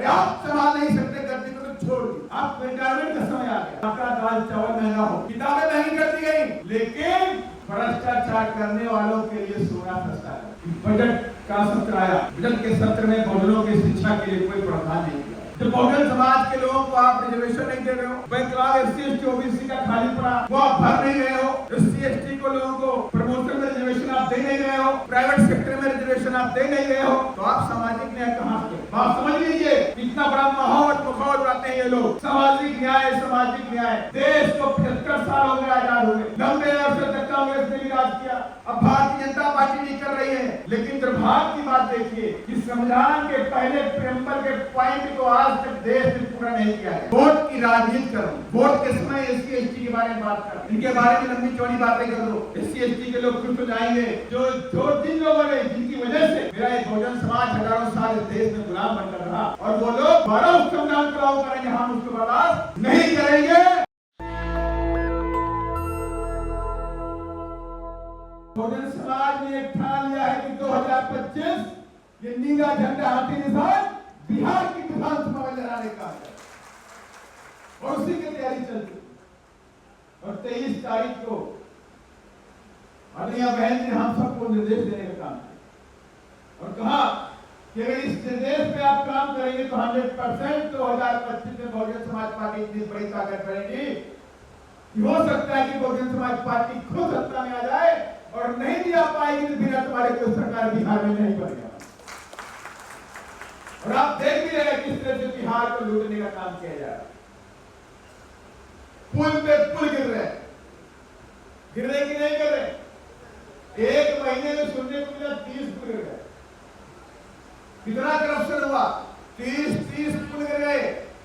अरे आप संभाल नहीं सकते, गद्दी को तो छोड़ दी, आप रिटायरमेंट का समय आ गया। आटा दाल चावल महंगा हो, किताबें महंगी कर दी गई, लेकिन भ्रष्टाचार करने वालों के लिए सोना सस्ता है। बजट का सत्र आया, बजट के सत्र में बहुजनों की शिक्षा के लिए कोई प्रावधान नहीं किया। तो बहुजन समाज के लोगों को आप रिजर्वेशन नहीं दे रहे हो, बैकलॉग एससी एसटी ओबीसी का खाली पड़ा वो आप भर नहीं रहे हो, एससी एसटी को लोगों को प्रमोशन में रिजर्वेशन आप दे नहीं रहे हो, प्राइवेट सेक्टर में रिजर्वेशन आप दे नहीं रहे हो, तो आप सामाजिक न्याय कहां से? आप समझ लीजिए इतना बड़ा माहौल बनाते हैं ये लोग। सामाजिक न्याय, सामाजिक न्याय, देश को 75 साल हो गए आजाद हुए, लंबे अरसे तक कांग्रेस ने भी राज किया, अब भारतीय जनता पार्टी भी कर रही है। लेकिन दुर्भाग्य की बात देखिए कि संविधान के पहले प्रेम्बल के पॉइंट को आज तक देश ने पूरा नहीं किया है। वोट की राजनीति करो, वोट के समय एससी एसटी के बारे में बात करो, इनके बारे में लंबी चौड़ी बातें कर दो, एससी एसटी के लोग खुश हो जाएंगे। जो जिन लोगों ने, जिनकी वजह से मेरा एक बहुजन समाज हजारों साल इस देश में गुलाम बनकर रहा, और वो लोग 12 संविधान को लागू करेंगे, हम उसको बर्दाश्त नहीं करेंगे। बहुजन समाज ने एक ठान लिया है कि 2025 ये नीला झंडा हाथी निशान बिहार की विधानसभा में लहराने का है, और उसी की तैयारी चल रही है। और 23 तारीख को अनिया बहन ने हम सबको निर्देश देने का काम किया और कहा कि अगर इस निर्देश पे आप काम करेंगे तो 100% 2025 में बहुजन समाज पार्टी इतनी बड़ी ताकत करेगी कि हो सकता है कि बहुजन समाज पार्टी खुद सत्ता में आ जाए, और नहीं भी आ पाएगी तो बिना तुम्हारे कोई सरकार बिहार में नहीं बनेगा। और आप देख भी रहे हैं किस तरह से बिहार को लूटने का काम किया जा रहा है। पुल पे पुल गिर रहे कि नहीं गिर रहे? एक महीने में सुनने को मिला 30 पुल गिर गए। कितना करप्शन हुआ? 30 पुल गिर गए,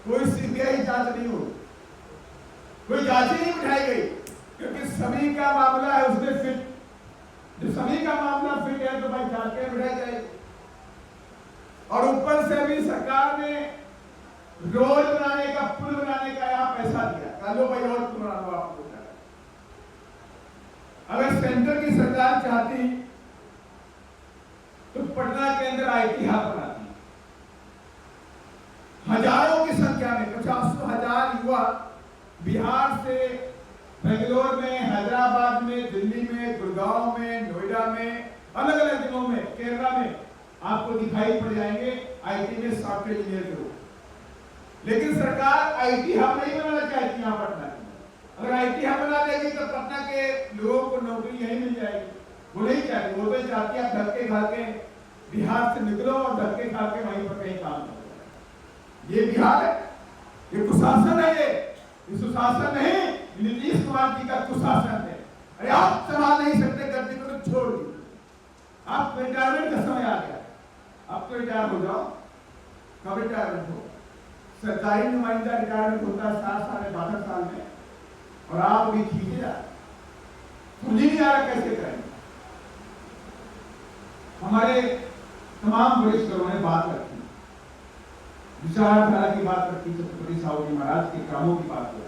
कोई सीबीआई जांच नहीं हुई, कोई जांच ही नहीं बिठाई गई, क्योंकि सभी का मामला है उसमें फिट। जो सभी का मामला फिट है तो भाई जांच बिठाई जाएगी। और ऊपर से भी सरकार ने रोड बनाने का, पुल बनाने का यहाँ पैसा दिया, लो भाई और पुल बना दो आप लोग। अगर सेंटर की सरकार चाहती तो पटना के अंदर आईटी हब बनाती, हजारों की संख्या में 50,000 युवा बिहार से बेंगलोर में, हैदराबाद में, दिल्ली में, गुड़गांव में, नोएडा में, अलग अलग जगहों में, केरला में आपको दिखाई पड़ जाएंगे आईटी में सॉफ्टवेयर इंजीनियर के रूप। लेकिन सरकार आईटी हब नहीं बनाना चाहती यहाँ पटना की। अगर आईटी हब बना देगी तो पटना के लोगों को नौकरी यही मिल जाएगी, वो नहीं चाहती। वो तो चाहती है धक्के खा के बिहार से निकलो और धक्के खा के वहीं पर कहीं काम करो। ये बिहार है, ये कुशासन है, ये सुशासन नहीं, नीतीश कुमार जी का कुशासन है। अरे आप संभाल नहीं सकते, गद्दी को तो छोड़ दी, आप रिटायरमेंट का समय आ गया, अब तो रिटायर हो जाओ। कब रिटायरमेंट हो? सरकारी नुमाइंदा रिटायरमेंट होता है 60 साल में, 62 साल में, और आप अभी खींचे जा रहे, समझ नहीं आ रहा कैसे करेंगे। हमारे तमाम वरिष्ठ लोगों ने बात रखी, विचारधारा की बात रखी, छत्रपति साहू जी महाराज के कामों की बात की,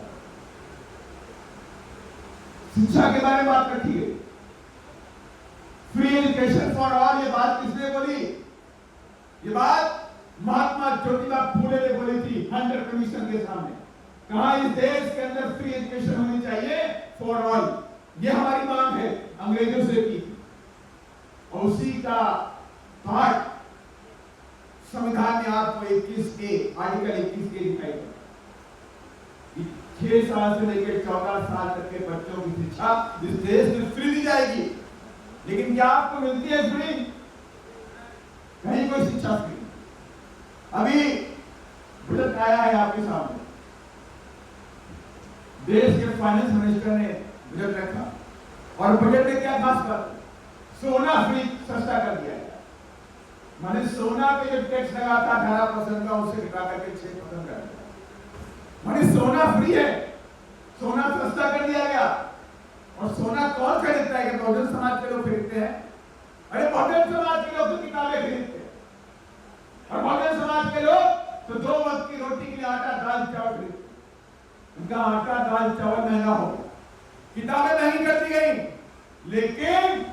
शिक्षा के बारे में बात रखी गई, फ्री एजुकेशन फॉर ऑल। ये बात किसने बोली? ये बात महात्मा ज्योतिबा फूले ने बोली थी 100 कमीशन के सामने। कहा इस देश के अंदर फ्री एजुकेशन होनी चाहिए फॉर ऑल, ये हमारी मांग है, अंग्रेजों से की। और उसी का पार्ट संविधान में आपको 21A आर्टिकल 21A दिखाई देगा। 6 साल से लेकर 14 साल तक के बच्चों की शिक्षा इस देश में फ्री दी जाएगी। लेकिन क्या आपको मिलती है फ्री? कहीं कोई शिक्षा फ्री। अभी बजट आया है आपके सामने, देश के फाइनेंस मिनिस्टर ने बजट रखा, और बजट में क्या खास बात? सोना फ्री सस्ता कर दिया गया। माने सोना पे जो टैक्स लगा था 18% का, उसे घटा करके 6% कर दिया। माने सोना फ्री है, सोना सस्ता कर दिया गया। और सोना कौन खरीदता है? कि बहुजन समाज के लोग खरीदते हैं। अरे बहुजन समाज के लोग तो किताबें खरीदते हैं, और बहुजन समाज के लोग तो 2 वक्त की रोटी के लिए आटा दाल चावल खरीदते। उनका आटा दाल चावल महंगा हो गया, किताबें महंगी कर दी गई, लेकिन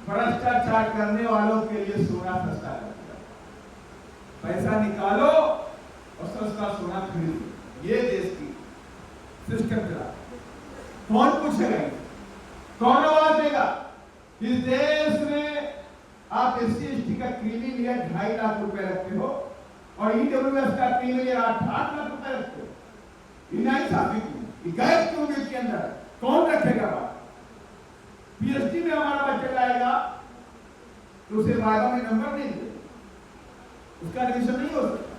भ्रष्टाचार करने वालों के लिए सोना सस्ता कर दिया। पैसा निकालो खरीदी, ये देश की सिस्टम चला। कौन पूछेगा, कौन आवाज देगा? इस देश में आप SC/ST का क्रीमी लिया 2.5 लाख रुपए रखते हो और EWS का क्रीमी लिया 8 लाख रुपए रखते हो। इनाइंसाफी क्यों, गैर क्यों बिल के अंदर? कौन रखेगा बात? PhD में हमारा बच्चा जाएगा तो उसे वायदा में नंबर नहीं दे, उसका एडमिशन नहीं हो सकता।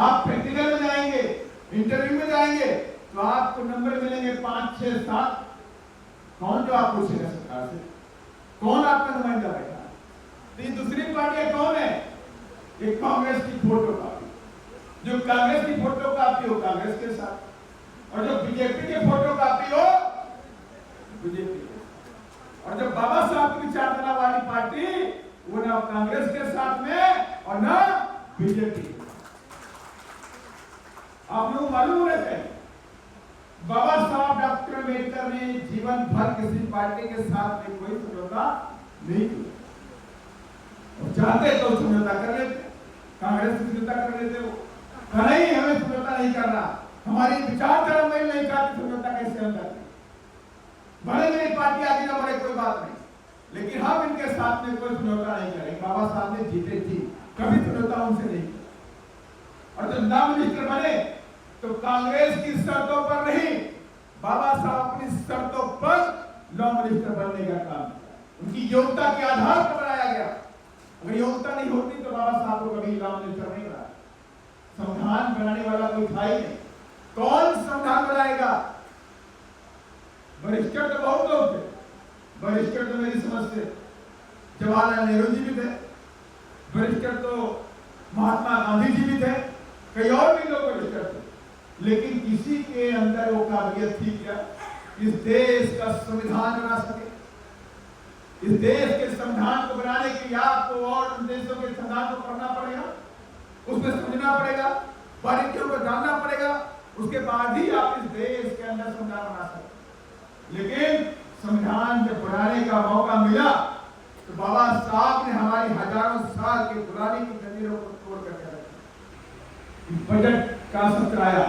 आप प्रैक्टिकल में जाएंगे, इंटरव्यू में जाएंगे तो आपको नंबर मिलेंगे 5, 6, 7। कौन जो आप पूछेगा सरकार से? कौन आपका नुमाइंदा बैठा? तो ये दूसरी पार्टियां कौन है? ये कांग्रेस की फोटो कॉपी। जो कांग्रेस की फोटो कॉपी हो कांग्रेस के साथ, और जो बीजेपी के फोटो कॉपी हो बीजेपी, और जो बाबा साहब की विचारधारा वाली पार्टी वो ना कांग्रेस के साथ में और ना बीजेपी। आप लोग मालूम होना चाहिए, बाबा साहब डॉक्टर अम्बेडकर ने जीवन भर किसी पार्टी के साथ में कोई समझौता नहीं किया। चाहते तो समझौता कर लेते, कांग्रेस से समझौता कर लेते। वो नहीं, हमें समझौता नहीं करना, हमारी विचारधारा में नहीं चाहती, समझौता कैसे हम करते? भले मेरी पार्टी आगे ना बढ़े कोई बात नहीं, लेकिन हम इनके साथ में कोई समझौता नहीं करेंगे। बाबा साहब ने जीते थी, कभी समझौता उनसे नहीं किया। और जब नाम मिनिस्टर बने तो कांग्रेस की शर्तों पर नहीं, बाबा साहब अपनी शर्तों पर लॉ मिनिस्टर बनने का काम किया। उनकी योग्यता के आधार पर बनाया गया। अगर योग्यता नहीं होती तो बाबा साहब को कभी लॉ मिनिस्टर नहीं बनाया। संविधान बनाने वाला कोई था ही नहीं। कौन संविधान बनाएगा? बैरिस्टर तो बहुत लोग थे। बैरिस्टर तो मेरी समझ से जवाहरलाल नेहरू जी भी थे, बैरिस्टर तो महात्मा गांधी जी भी थे, कई और भी लोग बैरिस्टर थे, लेकिन किसी के अंदर वो काबिलियत थी क्या इस देश का संविधान बना सके? इस देश के संविधान को बनाने के लिए आपको और देशों के संविधान को पढ़ना पड़ेगा, उसमें समझना पड़ेगा, बारीकियों को जानना पड़ेगा, उसके बाद ही आप इस देश के अंदर संविधान बना सकते। लेकिन संविधान जब बनाने का मौका मिला तो बाबा साहब ने हमारी हजारों साल की पुरानी की जंजीरों को तोड़ करके रखा। बजट का सत्र आया,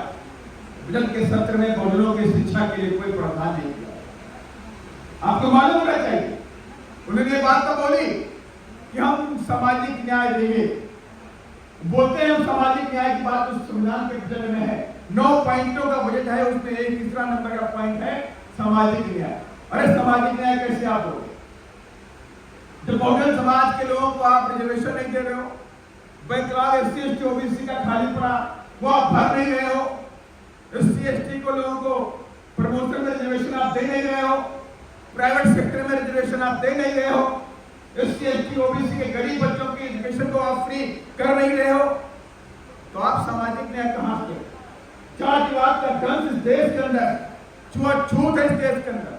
बजट के सत्र में बहुजनों की शिक्षा के लिए कोई प्रावधान नहीं किया। आपको मालूम होना चाहिए, उन्होंने बात तो बोली कि हम सामाजिक न्याय देंगे। बोलते हैं हम सामाजिक न्याय की बात उस संविधान के बजट में है, 9 पॉइंटों का बजट है, उसमें एक तीसरा नंबर का पॉइंट है सामाजिक न्याय। अरे सामाजिक न्याय कैसे आप दोगे जब बहुजन समाज के लोगों को आप रिजर्वेशन नहीं दे रहे हो? बैकलॉग SC/ST OBC का खाली पड़ा वो आप भर नहीं रहे हो। SC/ST को लोगों को प्रमोशन में रिजर्वेशन आप दे नहीं रहे हो, प्राइवेट सेक्टर में रिजर्वेशन आप दे नहीं रहे हो, SC/ST OBC के गरीब बच्चों की एजुकेशन को आप फ्री कर नहीं रहे हो, तो आप सामाजिक न्याय कहां से? जातिवाद का दंश इस देश के अंदर, छूत है इस देश के अंदर,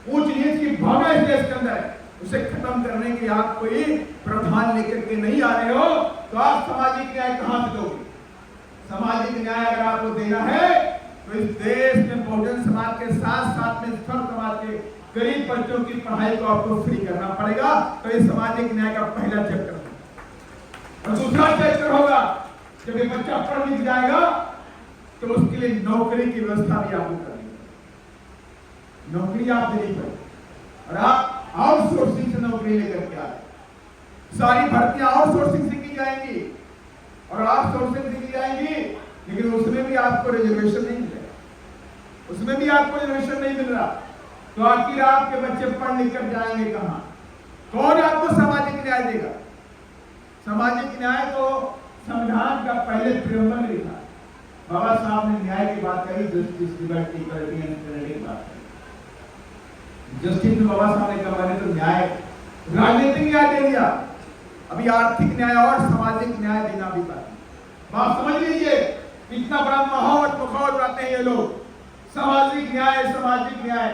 ऊंच नीच की भावना इस देश के अंदर है, उसे खत्म करने के आप कोई प्रावधान लेकर के नहीं आ रहे हो, तो आप सामाजिक न्याय कहां से दोगे? सामाजिक न्याय अगर आपको देना है तो इस देश में बहुजन समाज के साथ साथ में सब समाज के गरीब बच्चों की पढ़ाई को आपको फ्री करना पड़ेगा। तो ये सामाजिक न्याय का पहला चैप्टर है। और दूसरा चैप्टर होगा जब ये बच्चा पढ़ लिख जाएगा तो उसके लिए नौकरी की व्यवस्था भी आपको करनी है। नौकरी आप देनी पड़ेगी और आप आउटसोर्सिंग से नौकरी लेकर के आए। सारी भर्तियां आउटसोर्सिंग से की जाएंगी और आउटसोर्सिंग से की जाएंगी, लेकिन उसमें भी आपको रिजर्वेशन नहीं मिलेगा, उसमें भी आपको रिजर्वेशन नहीं मिल रहा। तो आखिर आपके बच्चे पढ़ लिख कर जाएंगे कहां? कौन आपको सामाजिक न्याय देगा? सामाजिक न्याय तो संविधान का पहले प्रियम्बल में लिखा। बाबा साहब ने न्याय की बात करी, justice, liberty, equality and fraternity की बात करी। जस्टिस में बाबा साहब ने कहा मैंने तो न्याय, राजनीतिक न्याय दे दिया, अभी आर्थिक न्याय और सामाजिक न्याय देना भी बाकी। बात समझ लीजिए, इतना बड़ा माहौल बनाते हैं ये लोग। सामाजिक न्याय, सामाजिक न्याय,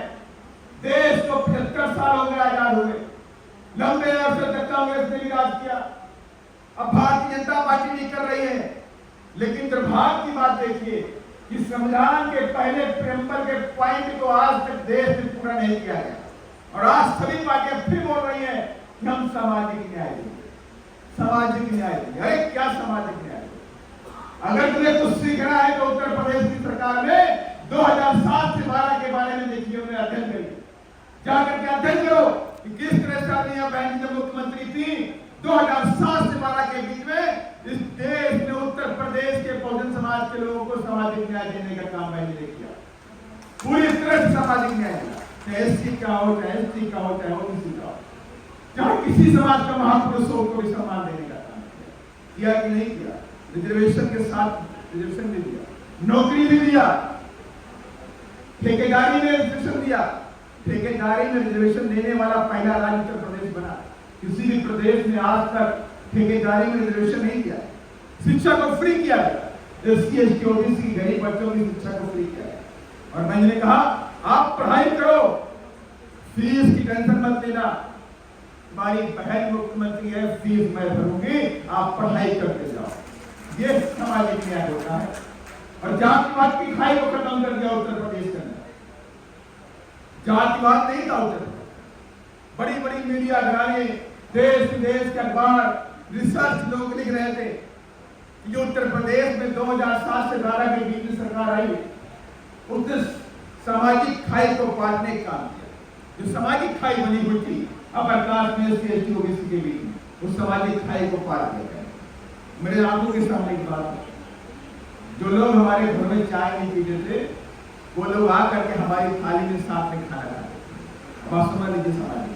देश को 75 साल हो गए आजाद हुए, लंबे अरसे तक कांग्रेस ने भी राज किया, अब भारतीय जनता पार्टी नहीं कर रही है। लेकिन दुर्भाग्य की बात देखिए कि संविधान के पहले प्रेम्बल के पॉइंट को आज तक देश में पूरा नहीं किया गया, और आज सभी पार्टियां फिर बोल रही हैं कि हम सामाजिक न्याय देंगे, सामाजिक न्याय देंगे। अरे क्या सामाजिक न्याय? अगर तुम्हें कुछ सीखना है तो उत्तर प्रदेश की सरकार में 2007 से 12 के बारे में देखिए, उन्हें अध्ययन करिए, जाकर के अध्ययन करो कि किस तरह से सोनिया बहन जब मुख्यमंत्री थी 2007 से 12 के बीच में इस देश में उत्तर प्रदेश के बहुजन समाज के लोगों को सामाजिक न्याय देने का काम मैंने किया, पूरी तरह से सामाजिक न्याय दिया, चाहे एससी का हो, चाहे एसटी का हो, चाहे ओबीसी का हो, चाहे किसी समाज का महापुरुष हो को भी सम्मान देने का काम किया कि नहीं किया? रिजर्वेशन के साथ रिजर्वेशन भी दिया, नौकरी भी दिया, ठेकेदारी में रिजर्वेशन दिया, ठेकेदारी में रिजर्वेशन देने वाला पहला राज्य उत्तर प्रदेश बना। किसी भी प्रदेश में आज तक ठेकेदारी में रिजर्वेशन नहीं दिया। शिक्षा को फ्री किया गया, एससी एसटी ओबीसी की गरीब बच्चों की शिक्षा को फ्री किया गया। और मैंने कहा आप पढ़ाई करो, फीस की टेंशन मत लेना, हमारी बहन मुख्यमंत्री है, फीस मैं भरूंगी, आप पढ़ाई करते जाओ। ये सामाजिक न्याय होता है। और जातिवाद की खाई को खत्म कर दिया उत्तर प्रदेश के अंदर। जातिवाद नहीं था उत्तर प्रदेश। बड़ी बड़ी मीडिया घराने, देश विदेश के अखबार, रिसर्च लोग लिख रहे थे कि जो उत्तर प्रदेश में 2007 से 12 के बीच में सरकार आई, उसने सामाजिक खाई को पाटने का काम किया। जो सामाजिक खाई बनी हुई थी अपर कास्ट में एससी एसटी ओबीसी के बीच में, उस सामाजिक खाई को पाट दिया गया। मेरे आंखों के सामने एक बात है, जो लोग हमारे घर में चाय नहीं पीते थे, वो लोग आकर के हमारी थाली में साथ में खाना खाते थे। अब आप समझ लीजिए सामाजिक,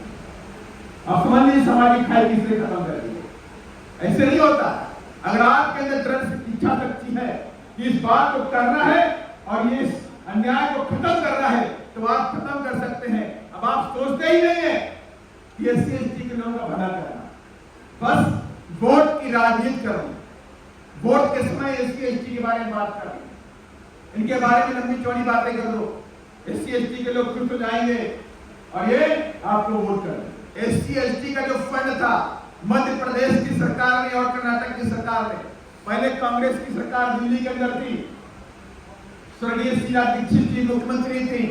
आप समझ लीजिए सामाजिक खाई किसने खत्म कर दी है। ऐसे नहीं होता। अगर आपके अंदर दृढ़ इच्छा शक्ति है कि इस बात को करना है और ये अन्याय को खत्म करना है, तो आप खत्म कर सकते हैं। अब आप सोचते ही नहीं है कि एससी एसटी के लोगों का भला करना, बस वोट की राजनीति करो। वोट के समय एससी एसटी के बारे में बात कर, इनके बारे में लंबी चौड़ी बातें कर दो, एससी एसटी के लोग खुश हो जाएंगे और ये आपको वोट कर। एससी एसटी का जो फंड था मध्य प्रदेश की सरकार ने और कर्नाटक की सरकार ने, पहले कांग्रेस की सरकार दिल्ली के अंदर थी, स्वर्गीय शीला दीक्षित जी मुख्यमंत्री थी।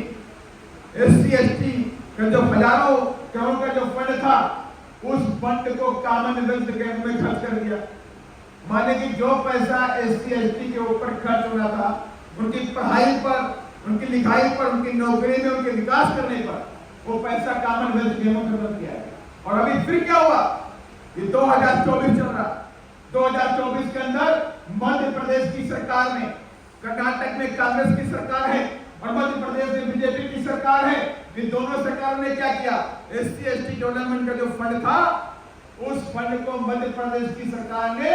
एससी एसटी का जो हजारों करोड़ का जो फंड था, उस फंड को कॉमनवेल्थ गेम में खर्च कर दिया। माने कि जो पैसा एससी एसटी के ऊपर खर्च होना था, उनकी पढ़ाई पर, उनकी लिखाई पर, उनकी नौकरी में, उनके विकास करने पर, वो पैसा कॉमनवेल्थ गेमों में खर्च किया गया। और अभी फिर क्या हुआ? ये 2024 चल रहा, 2024 के अंदर मध्य प्रदेश की सरकार ने, कर्नाटक में कांग्रेस की सरकार है और मध्य प्रदेश में बीजेपी की सरकार है। इन दोनों सरकारों ने क्या किया? एससी एसटी डेवलपमेंट का जो फंड था, उस फंड को मध्य प्रदेश की सरकार ने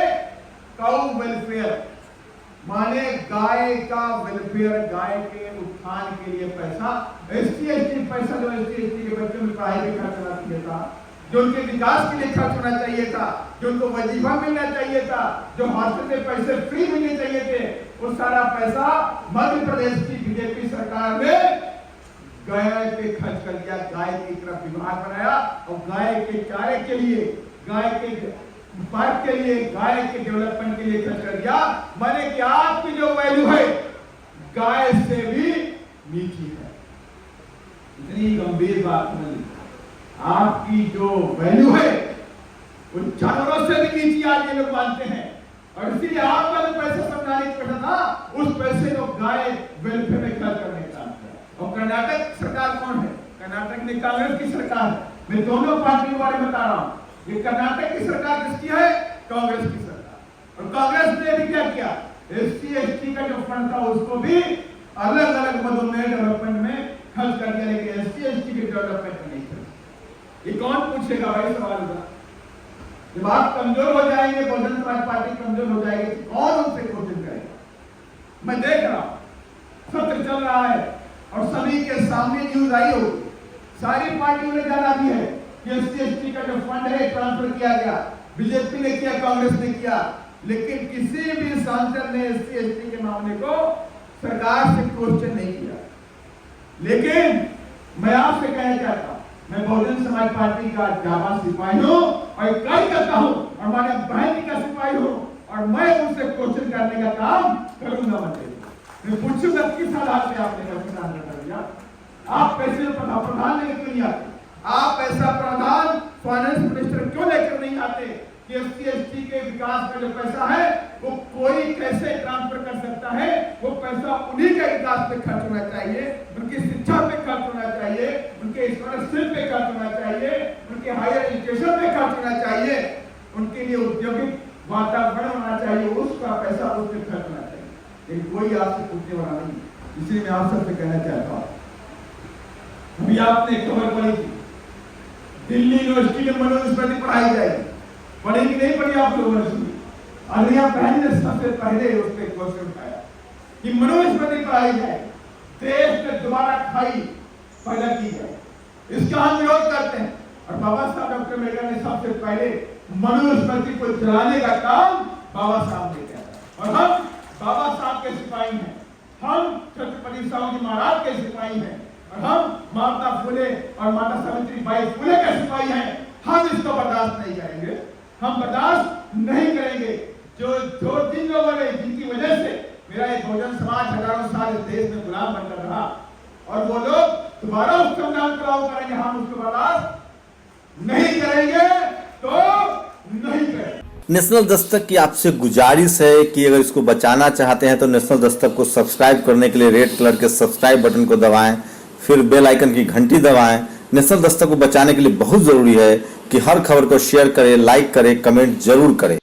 काउ वेलफेयर, माने गाय का वेलफेयर, गाय के उत्थान के लिए पैसा, एससी एसटी पैसा जो एससी एसटी के बच्चों में पढ़ाई में खर्च होना चाहिए था, जो उनके विकास के लिए खर्च होना चाहिए था, जो उनको वजीफा मिलना चाहिए था, जो हॉस्टल में पैसे फ्री मिलने चाहिए थे, वो सारा पैसा मध्य प्रदेश की बीजेपी सरकार ने गाय पे खर्च कर दिया। गाय की तरफ विभाग बनाया और गाय के चारे के लिए, गाय के पार्क के लिए, गाय के डेवलपमेंट के लिए खर्च कर दिया। माने कि आपकी जो वैल्यू है गाय से भी नीची है। इतनी गंभीर बात नहीं, आपकी जो वैल्यू है वो जानवरों से भी नीची आज ये लोग मानते हैं। और इसीलिए आपका जो पैसा समझाने की पैसा था, उस पैसे को गाय वेलफेयर में खर्च करने का काम किया। और कर्नाटक सरकार कौन है? कर्नाटक में कांग्रेस की सरकार है। मैं दोनों पार्टी के बारे में बता रहा हूँ। ये कर्नाटक की सरकार किसकी है? कांग्रेस की सरकार। और कांग्रेस ने भी क्या किया? एससी एसटी का जो फंड था उसको भी अलग अलग मधुमेह डेवलपमेंट में खर्च कर दिया, लेकिन एससी एसटी के डेवलपमेंट में नहीं खर्च। ये कौन पूछेगा भाई सवाल होगा? जब आप कमजोर हो जाएंगे, बहुजन समाज पार्टी कमजोर हो जाएगी, तो कौन उनसे क्वेश्चन करेगा? मैं देख रहा हूं सत्र चल रहा है और सभी के सामने न्यूज आई होगी, सारी पार्टियों ने जाना भी है कि एससी एसटी का जो फंड है ट्रांसफर किया गया, बीजेपी ने किया, कांग्रेस ने किया, लेकिन किसी भी सांसद ने एससी एसटी के मामले को सरकार से क्वेश्चन नहीं किया। लेकिन मैं आपसे कहना चाहता हूं, मैं बहुजन समाज पार्टी का जाबाज सिपाही हूं और इकाई करता हूं और हमारे बहन का सिपाही हूं और मैं उनसे क्वेश्चन करने का काम करूंगा। मैं पूछूंगा किस हालात में आपने किसान कर दिया? आप पैसे प्रधान लेकर क्यों नहीं आते? आप ऐसा प्रधान फाइनेंस मिनिस्टर क्यों लेकर नहीं आते कि एससी एसटी के विकास का जो पैसा है वो कोई कैसे ट्रांसफर कर सकता है, वो पैसा उन्हीं के विकास पे खर्च होना चाहिए, उनकी शिक्षा पे खर्च होना चाहिए, उनके स्कॉलरशिप पे खर्च होना चाहिए, उनके हायर एजुकेशन पे खर्च होना चाहिए, उनके लिए औद्योगिक वातावरण होना चाहिए, उसका पैसा उस पर खर्च होना चाहिए। लेकिन कोई आपसे पूछने वाला नहीं, इसलिए मैं आप सबसे कहना चाहता हूँ, अभी आपने खबर पढ़ी थी दिल्ली यूनिवर्सिटी में मनुस्मृति पढ़ाई जाएगी, पढ़ी कि नहीं पढ़ी आप लोगों ने? आलिया बहन ने सबसे पहले उस पर क्वेश्चन उठाया कि मनुस्मृति पढ़ाई जाए, देश में दोबारा खाई पैदा की जाए, इसका हम विरोध करते हैं। और बाबा साहब डॉक्टर अम्बेडकर ने सबसे पहले मनुस्मृति को जलाने का काम बाबा साहब ने किया था। और हम बाबा साहब के सिपाही हैं, हम छत्रपति शिवाजी महाराज के सिपाही हैं, और हम माता फुले और माता सावित्रीबाई फुले के सिपाही हैं। हम इसको बर्दाश्त नहीं करेंगे, हम बर्दाश्त नहीं करेंगे। जो जिन लोगों ने, जिनकी वजह से मेरा एक बहुजन समाज हजारों साल इस देश में गुलाम बनकर रहा, और वो लोग दोबारा उस संविधान को लागू करेंगे, हम उसको बर्दाश्त नहीं करेंगे, तो नहीं करेंगे। नेशनल दस्तक की आपसे गुजारिश है कि अगर इसको बचाना चाहते हैं तो नेशनल दस्तक को सब्सक्राइब करने के लिए रेड कलर के सब्सक्राइब बटन को दबाएं, फिर बेल आइकन की घंटी दबाएं। नेशनल दस्तक को बचाने के लिए बहुत जरूरी है कि हर खबर को शेयर करें, लाइक करें, कमेंट जरूर करें।